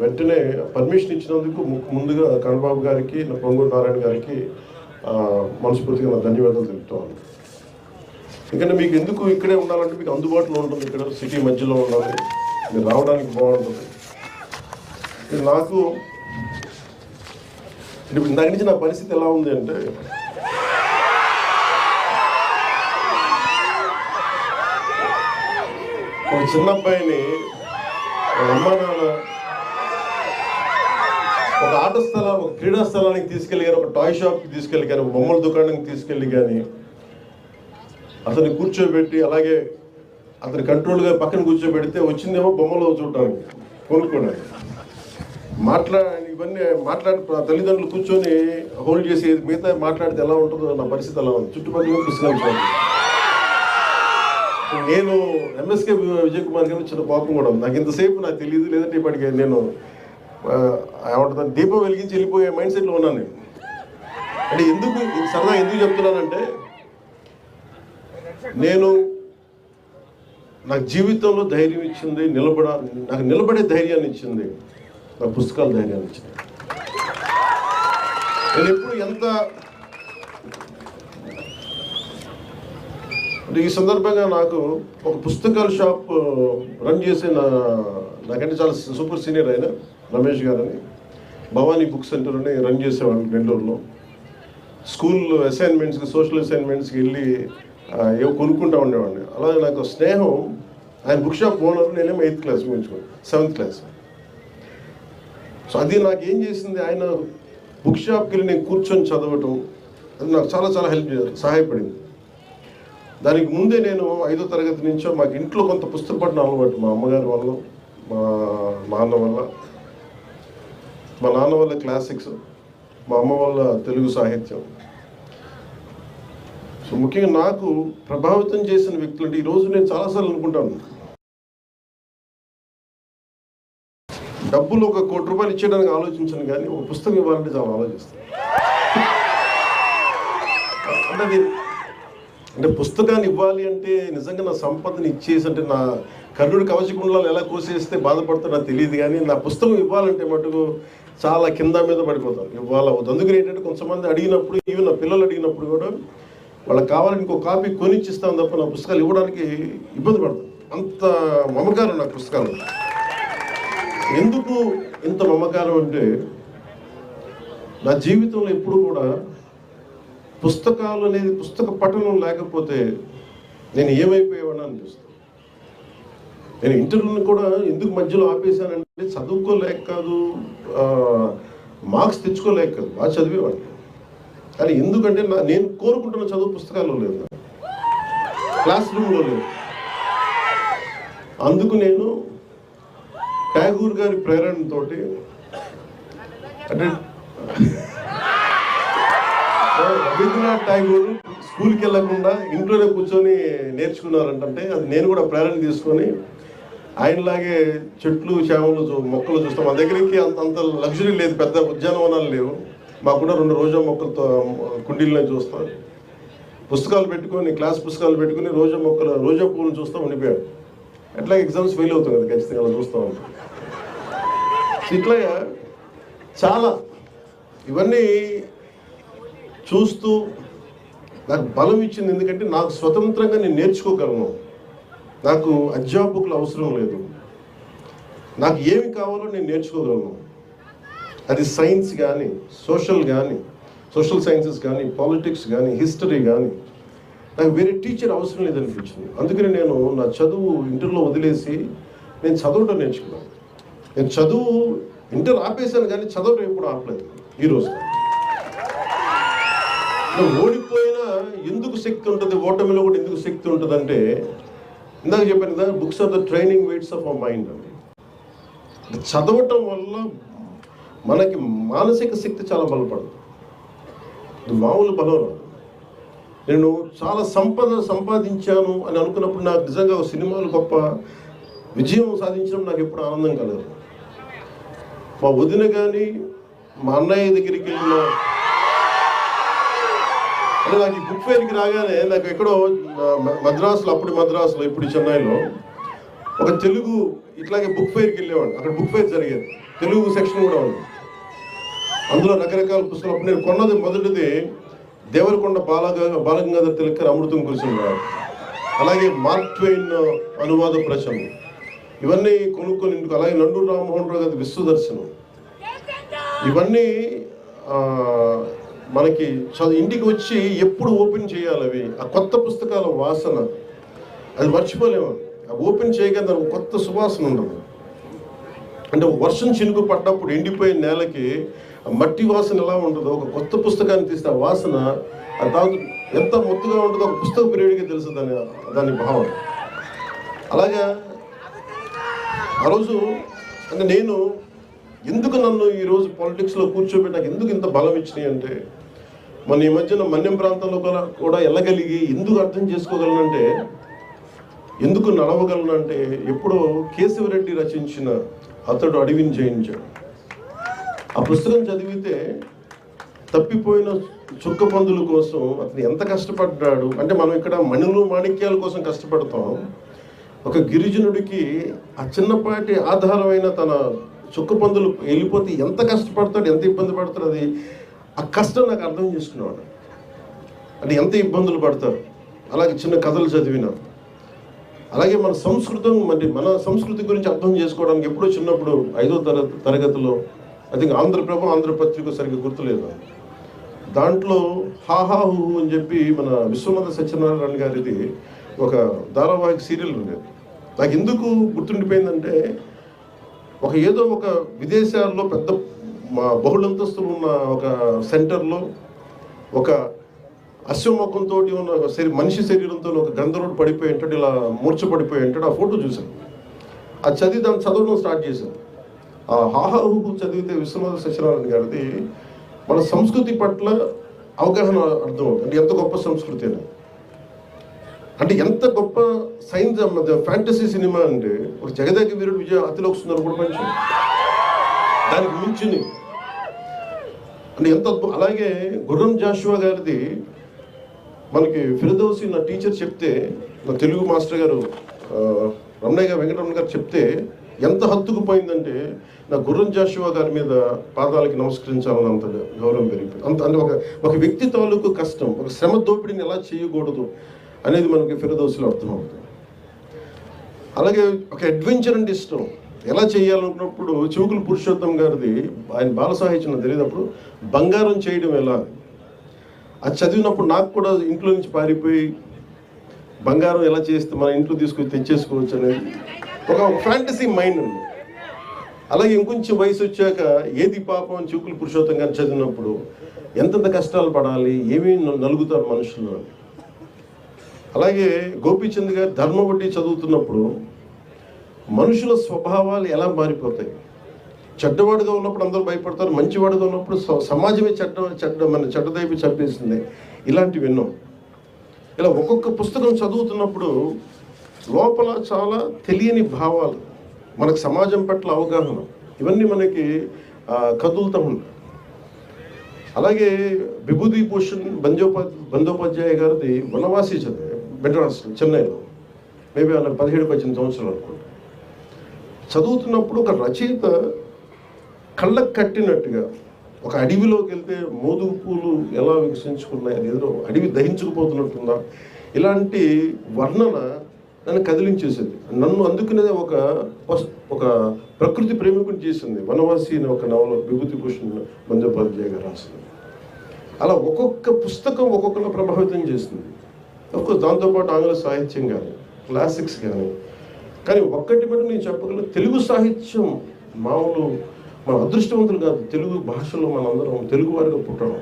వెంటనే పర్మిషన్ ఇచ్చినందుకు ముందుగా కన్నబాబు గారికి, పొంగూరు నారాయణ గారికి మనస్ఫూర్తిగా నా ధన్యవాదాలు తెలుపుతాను. ఎందుకంటే మీకు ఎందుకు ఇక్కడే ఉండాలంటే మీకు అందుబాటులో ఉంటుంది, ఇక్కడ సిటీ మధ్యలో ఉండాలి, మీరు రావడానికి బాగుంటుంది. నాకు దాని నుంచి నా పరిస్థితి ఎలా ఉంది అంటే, ఒక చిన్న అబ్బాయిని అమ్మ నాన్న ఒక ఆట స్థలం, ఒక క్రీడా స్థలానికి తీసుకెళ్ళి కానీ, ఒక టాయ్ షాప్కి తీసుకెళ్ళి కానీ, ఒక బొమ్మల దుకాణానికి తీసుకెళ్ళి కానీ అతన్ని కూర్చోబెట్టి అలాగే అతని కంట్రోల్గా పక్కన కూర్చోబెడితే వచ్చిందేమో బొమ్మలు చూడటానికి, కొనుక్కోవడానికి. ఇవన్నీ తల్లిదండ్రులు కూర్చొని హోల్డ్ చేసి మిగతా మాట్లాడితే ఎలా ఉంటుందో నా పరిస్థితి ఎలా ఉంది. చుట్టుపక్కల పుస్తకాలు నేను ఎంఎస్కే విజయ్ కుమార్ గారు చిన్న కోపం కూడా ఉంది. నాకు ఇంతసేపు నాకు తెలియదు, లేదంటే ఇప్పటికే నేను ఏమంటుంది దీపం వెలిగించి వెళ్ళిపోయే మైండ్ సెట్లో ఉన్నాను నేను. అంటే ఎందుకు సరదా ఎందుకు చెప్తున్నానంటే, నాకు జీవితంలో ధైర్యం ఇచ్చింది, నాకు నిలబడే ధైర్యాన్ని ఇచ్చింది నా పుస్తకాల ధైర్యాన్ని ఇచ్చింది. నేను ఎప్పుడు ఈ సందర్భంగా నాకు ఒక పుస్తకాల షాప్ రన్ చేసే నాకంటే చాలా సూపర్ సీనియర్ అయిన రమేష్ గారని భవానీ బుక్ సెంటర్ అని రన్ చేసేవాళ్ళు బెంగళూరులో. స్కూల్ అసైన్మెంట్స్కి, సోషల్ అసైన్మెంట్స్కి వెళ్ళి ఏవో కొనుక్కుంటూ ఉండేవాడిని. అలాగే నాకు స్నేహం, ఆయన బుక్ షాప్ ఓనర్, నేనేమో 8th class ముగించుకోండి, 7th class. So అది నాకు ఏం చేసింది, ఆయన బుక్ షాప్కి వెళ్ళి నేను కూర్చొని చదవటం, అది నాకు చాలా చాలా సహాయపడింది. దానికి ముందే నేను 5వ తరగతి నుంచో మాకు ఇంట్లో కొంత పుస్తక పఠనం అలవాటు, మా అమ్మగారి వల్ల, మా నాన్న వల్ల క్లాసిక్స్, మా అమ్మ వల్ల తెలుగు సాహిత్యం. సో ముఖ్యంగా నాకు ప్రభావితం చేసిన వ్యక్తులు అంటే, ఈరోజు నేను చాలాసార్లు అనుకుంటాను, డబ్బులు 1 కోటి రూపాయలు ఇచ్చేయడానికి ఆలోచించను, కానీ ఒక పుస్తకం ఇవ్వాలంటే చాలా ఆలోచిస్తాను. అంటే పుస్తకాన్ని ఇవ్వాలి అంటే నిజంగా నా సంపదను ఇచ్చేసి, అంటే నా కర్ణుడి కవచకుండలాలు ఎలా కోసేస్తే బాధపడుతుందో నాకు తెలియదు, కానీ నా పుస్తకం ఇవ్వాలంటే మటుకు చాలా కింద మీద పడిపోతాను, ఇవ్వాలవుతుంది. అందుకని ఏంటంటే కొంతమంది అడిగినప్పుడు, ఈవెన్ నా పిల్లలు అడిగినప్పుడు కూడా వాళ్ళకి కావాలని ఇంకో కాపీ కొనిచ్చిస్తాను తప్ప నా పుస్తకాలు ఇవ్వడానికి ఇబ్బంది పడతాను. అంత మమకారం నాకు పుస్తకాలు. ఎందుకు ఇంత మమకారం అంటే, నా జీవితంలో ఎప్పుడు కూడా పుస్తకాలు అనేది, పుస్తక పఠనం లేకపోతే నేను ఏమైపోయేవాడిని అనిపిస్తాను. నేను ఇంటర్వ్యూని కూడా ఎందుకు మధ్యలో ఆపేశానంటే, చదువుకోలేక కాదు, మార్క్స్ తెచ్చుకోలేక కాదు, బాగా చదివేవాడిని. కానీ ఎందుకంటే నేను కోరుకుంటున్న చదువు పుస్తకాల్లో లేదు, క్లాస్ రూమ్లో లేదు. అందుకు నేను ట్యాగూర్ గారి ప్రేరణతో, అంటే రవీంద్రనాథ్ ఠాగూర్ స్కూల్కి వెళ్ళకుండా ఇంట్లోనే కూర్చొని నేర్చుకున్నారంటే, అది నేను కూడా ప్రేరణ తీసుకొని ఆయనలాగే చెట్లు, చేమలు, మొక్కలు చూస్తాం. మా దగ్గరికి అంత లగ్జరీ లేదు, పెద్ద ఉద్యానవనాలు లేవు. మాకు కూడా 2 రోజా మొక్కలతో కుండీల్లో చూస్తాం. పుస్తకాలు పెట్టుకొని, క్లాస్ పుస్తకాలు పెట్టుకుని రోజా పువ్వులను చూస్తూ ఉండిపోయాడు. ఎట్లా ఎగ్జామ్స్ ఫెయిల్ అవుతాం కదా ఖచ్చితంగా, అలా చూస్తూ ఉంటాం. ఇట్లా చాలా ఇవన్నీ చూస్తూ నాకు బలం ఇచ్చింది. ఎందుకంటే నాకు స్వతంత్రంగా నేను నేర్చుకోగలను, నాకు అధ్యాపకులు అవసరం లేదు, నాకు ఏమి కావాలో నేను నేర్చుకోగలను. అది సైన్స్ కానీ, సోషల్ సైన్సెస్ కానీ, పాలిటిక్స్ కానీ, హిస్టరీ కానీ, నాకు వేరే టీచర్ అవసరం లేదనిపించింది. అందుకని నేను నా చదువు ఇంటర్లో వదిలేసి నేను చదవటం నేర్చుకున్నాను. నేను చదువు ఇంటర్ ఆపేశాను, కానీ చదవటం ఎప్పుడు ఆపలేదు. ఈరోజు ఓడిపోయినా ఎందుకు శక్తి ఉంటుంది, ఓటమిలో కూడా ఎందుకు శక్తి ఉంటుంది అంటే, ఇందాక చెప్పాను కదా, books are the training weights of our mind అని. చదవటం వల్ల మనకి మానసిక శక్తి చాలా బలపడుతుంది, మామూలు బలం. నేను చాలా సంపాదించాను అని అనుకున్నప్పుడు, నాకు నిజంగా సినిమాలు గొప్ప విజయం సాధించడం నాకు ఎప్పుడు ఆనందం కలదు. మా వదిన కానీ, మా అన్నయ్య దగ్గరికి వెళ్ళిన, అంటే నాకు ఈ బుక్ ఫెయిర్కి రాగానే నాకు ఎక్కడో మద్రాసులో, ఇప్పుడు చెన్నైలో ఒక తెలుగు ఇట్లాగే బుక్ ఫెయిర్కి వెళ్ళేవాడిని. అక్కడ బుక్ ఫెయిర్ జరిగేది, తెలుగు సెక్షన్ కూడా ఉంది. అందులో రకరకాల పుస్తకాలు. అప్పుడు నేను కొన్నది మొదటిది దేవరకొండ బాలగంగాధర తిలక్ అమృతం కురిసిన, అలాగే మార్క్ ట్వైన్ అనువాద ప్రచనం, ఇవన్నీ కొనుక్కొని ఇంటికి. అలాగే నండూరు రామ్మోహన్ రావు గారి విశ్వదర్శనం, ఇవన్నీ మనకి ఇంటికి వచ్చి ఎప్పుడు ఓపెన్ చేయాలి అవి. ఆ కొత్త పుస్తకాల వాసన అది మర్చిపోలేము. ఓపెన్ చేయగా దానికి కొత్త సువాసన ఉండదు. అంటే వర్షం చినుకు పడ్డప్పుడు ఎండిపోయిన నేలకి మట్టి వాసన ఎలా ఉంటుందో, ఒక కొత్త పుస్తకాన్ని తీస్తే ఆ వాసన ఎంత మొత్తుగా ఉంటుందో ఒక పుస్తక పీరియడ్కి తెలుసు దాని భావం. అలాగా ఆ రోజు అంటే నేను ఎందుకు నన్ను ఈరోజు పాలిటిక్స్లో కూర్చోబెట్టి నాకు ఎందుకు ఇంత బలం ఇచ్చినాయి అంటే, మన ఈ మధ్యన మన్యం ప్రాంతంలో కూడా వెళ్ళగలిగి ఎందుకు అర్థం చేసుకోగలనంటే, ఎందుకు నడవగలనంటే, ఎప్పుడో కేశవరెడ్డి రచించిన అతడు అడవిని జయించాడు. ఆ పుస్తకం చదివితే తప్పిపోయిన చుక్క పందుల కోసం అతను ఎంత కష్టపడ్డాడు అంటే, మనం ఇక్కడ మణులు మాణిక్యాల కోసం కష్టపడతాం. ఒక గిరిజనుడికి ఆ చిన్నపాటి ఆధారమైన తన చుక్క పందులు వెళ్ళిపోతే ఎంత కష్టపడతాడు, ఎంత ఇబ్బంది పడతాడు, అది ఆ కష్టం నాకు అర్థం చేసుకునేవాడు. అంటే ఎంత ఇబ్బందులు పడతారు. అలాగే చిన్న కథలు చదివిన. అలాగే మన సంస్కృతి గురించి అర్థం చేసుకోవడానికి ఎప్పుడో చిన్నప్పుడు 5వ తరగతిలో ఐ థింక్ ఆంధ్రపత్రిక సరిగ్గా గుర్తులేదు, దాంట్లో హాహా హూ అని చెప్పి మన విశ్వనాథ సత్యనారాయణ గారిది ఒక ధారావాహిక సీరియల్ ఉండేది. నాకు ఎందుకు గుర్తుండిపోయిందంటే, ఏదో ఒక విదేశాల్లో పెద్ద బహుళంతస్తులు ఉన్న ఒక సెంటర్లో ఒక అశ్వముఖంతో ఉన్న మనిషి శరీరంతో ఒక గంధర్వుడు పడిపోయి ఉంటాడు, ఇలా మూర్చపడిపోయి ఉంటాడు. ఆ ఫోటో చూశాను. అది చదివి దాన్ని చదవడం స్టార్ట్ చేశాను. ఆ హాహాహు చదివితే విశ్వనాథ సత్యనారాయణ గారిది మన సంస్కృతి పట్ల అవగాహన అర్థమవుతుంది. అంటే ఎంత గొప్ప సంస్కృతి అని, అంటే ఎంత గొప్ప సైన్స్ ఫ్యాంటసీ సినిమా అంటే, ఒక జగదేక వీరుడు విజయ అతిలోక సుందరం కూడా మంచి దానికి మించింది అంటే ఎంత అద్భుతం. అలాగే గుర్రం జాషువా గారిది మనకి ఫిర్దౌసి నా టీచర్ చెప్తే, నా తెలుగు మాస్టర్ గారు రమణయ్య గారు వెంకటరమణ గారు చెప్తే ఎంత హత్తుకుపోయిందంటే, నా గుర్రం జాషువా గారి మీద పాదాలకి నమస్కరించాలని అంత గౌరవం పెరిగిపోయింది. అంటే ఒక వ్యక్తి తాలూకు కష్టం, ఒక శ్రమ దోపిడీని ఎలా చేయకూడదు అనేది మనకి ఫిర్దౌసిలో అర్థమవుతుంది. అలాగే ఒక అడ్వెంచర్ అంటే ఇష్టం, ఎలా చేయాలనుకున్నప్పుడు చివుకుల పురుషోత్తం గారిది, ఆయన బాల సాహిత్యం తెలియనప్పుడు బంగారం చేయడం ఎలా, అది చదివినప్పుడు నాకు కూడా ఇంట్లో నుంచి పారిపోయి బంగారం ఎలా చేస్తే మన ఇంట్లో తీసుకొని తెచ్చేసుకోవచ్చు అనేది ఒక ఫ్యాంటసీ మైండ్ ఉంది. అలాగే ఇంకొంచెం వయసు వచ్చాక ఏది పాపం అని చివుకుల పురుషోత్తం గారు చదివినప్పుడు ఎంతెంత కష్టాలు పడాలి, ఏమీ నలుగుతారు మనుషులు అని. అలాగే గోపీచంద్ గారు ధర్మవడ్డీ చదువుతున్నప్పుడు మనుషుల స్వభావాలు ఎలా మారిపోతాయి. చెడ్డవాడుగా ఉన్నప్పుడు అందరూ భయపడతారు, మంచివాడుగా ఉన్నప్పుడు సమాజమే చెడ్డదైపు చంపేసింది. ఇలాంటివి విన్నాం. ఇలా ఒక్కొక్క పుస్తకం చదువుతున్నప్పుడు లోపల చాలా తెలియని భావాలు, మనకు సమాజం పట్ల అవగాహన, ఇవన్నీ మనకి కదులుతూ ఉంటాయి. అలాగే విభూతి భూషణ్ బందోపాధ్యాయ గారిది వనవాసి చదివే మెడ్రాస్ చెన్నైలో, మేబీ అలా 17-18 సంవత్సరాలు అనుకుంటా. చదువుతున్నప్పుడు ఒక రచయిత కళ్ళకు కట్టినట్టుగా ఒక అడవిలోకి వెళ్తే మోదుగు పూలు ఎలా వికసించుకున్నాయి, అది ఏదో అడవి దహించుకుపోతున్నట్టుందా, ఇలాంటి వర్ణన నన్ను కదిలించేసింది. నన్ను అందుకునేది ఒక ప్రకృతి ప్రేమికుని చేసింది వనవాసి అనే ఒక నవల విభూతి భూషణ్ బందోపాధ్యాయ గారు రాసింది. అలా ఒక్కొక్క పుస్తకం ఒక్కొక్కరిని ప్రభావితం చేస్తుంది. అఫ్కోర్స్ దాంతోపాటు ఆంగ్ల సాహిత్యం కానీ క్లాసిక్స్ కానీ ఒక్కటి బట్టి నేను చెప్పగలను, తెలుగు సాహిత్యం మామూలు మన అదృష్టవంతులు కాదు. తెలుగు భాషలో మనందరం తెలుగు వారిగా పుట్టడం